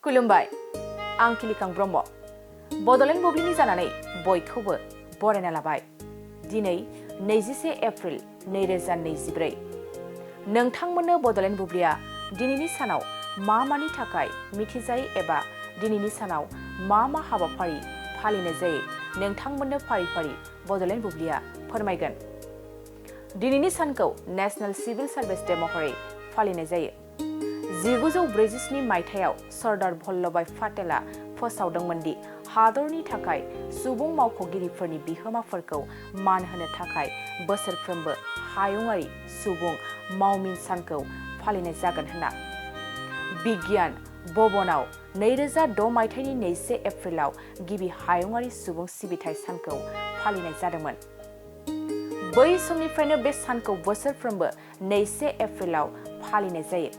खुलुमबाय आं किलिकां ब्रह्म बडलेण्ड बुब्लिनि जानानै बयखौबो बरायना लाबाय दिनै 21 एप्रिल 2024 नोंथांमोननो बडलेण्ड बुब्लिया दिनैनि सानाव मानि थाखाय मिथिजायो एबा दिनैनि सानाव मा हाबाफारि फालिनाय जायो नोंथांमोननो फारि फारि बडलेण्ड बुब्लिया फोरमायगोन दिनैनि सानखौ नेशनेल सिविल सार्भिस डे महरै फालिनाय जायो 1947 मायथाइयाव सरदार वल्लभभाई पाटेला फोसावदोंमोन दि हादरनि थाखाय सुबुं मावख'गिरिफोरनि बिहोमाफोरखौ मान होनो थाखाय बोसोरफ्रोमबो हायुंआरि सुबुं मावमिन सानखौ फालिनाय जागोन होनना बिगियान भवनाव 2006 मायथाइनि 21 एप्रिलाव गिबि हायुंआरि सुबुं सिबिथाइ सानखौ फालिनाय जादोंमोन बै समनिफ्रायनो बे सानखौ बोसोरफ्रोमबो 21 एप्रिलाव फालिनाय जायो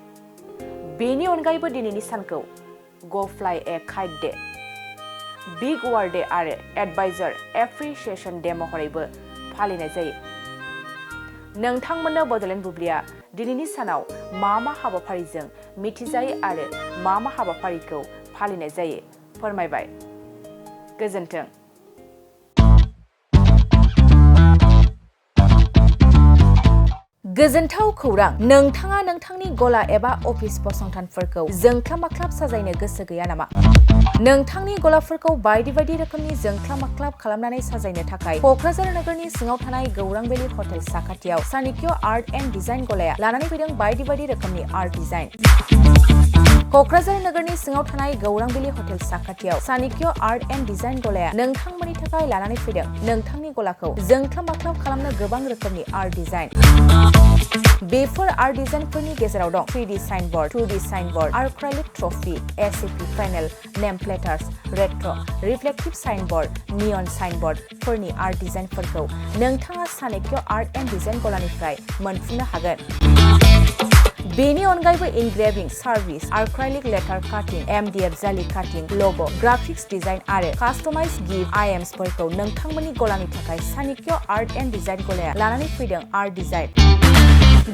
बेनि अनगायैबो दिनैनि सानखौ गो फ्लाइ ए kite day big war day आरो एडभाइजर एप्रिसिएशन डे महरैबो फालिनाय जायो नोंथांमोननो बडलेण्ड बुब्लिया दिनैनि सानाव मा हाबाफारिजों मिथिजायो आरो मा हाबाफारिखौ फालिनाय जायो फोरमायबाय गोजोन्थों गोजोनथाव खौरां नोंथाङा नोंथांनि गला एबा अफिस फसंथानफोरखौ जोंख्लाब माख्लाब साजायनो गोसो गैया नामा नोंथांनि गलाफोरखौ बायदि रोखोमनि जोंख्लाब माख्लाब खालामनानै साजायनो थाखाय क'क्राझार नोगोरनि सिङाव थानाय गौरां भेलि हटेल साखाथियाव चाणक्य आर्ट एन्ड डिजाइन गलाया लानानै फैदों बायदि रोखोमनि आर्ट डिजाइन क'क्राझार नोगोरनि सिङाव थानाय गौरां भेलि हटेल साखाथियाव चाणक्य आर्ट एन्ड डिजाइन गलाया नोंथांमोननि थाखाय लानानै फैदों नोंथांनि गलाखौ जोंख्लाब माख्लाब खालामनो गोबां रोखोमनि आर्ट डिजाइन बेफोर आर्ट डिजाइनफोरनि गेजेराव दं 3D signboard 2D signboard acrylic trophy SAP panel name प्लेटार्स रेट्र रिफ्लेक्टिभ साइनबोर्ड नियन साइनबोर्डफोरनि आर्ट डिजाइनफोरखौ नोंथाङा चाणक्य आर्ट एन्ड डिजाइन गलानिफ्राय मोनफुंनो हागोन बेनि अनगायैबो इनग्रेविं सार्भिस आर्क्राइलिक लेटार काटिं एमडीएफ जालि काटिं लग' ग्राफिक्स डिजाइन आरो कास्टमाइज गिफ्ट आइएम्सफोरखौ नोंथांमोननि गलानि थाखाय चाणक्य आर्ट एन्ड डिजाइन गलाया लानानै फैदों आर्ट डिजाइन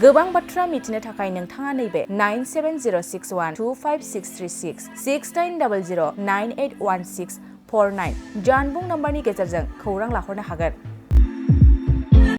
गोबां बाथ्रा मिथिनो थाखाय नोंथाङा नैबे 9706125636 6900981649 जानबुं नम्बरनि गेजेरजों खौरां लाहरनो हागोन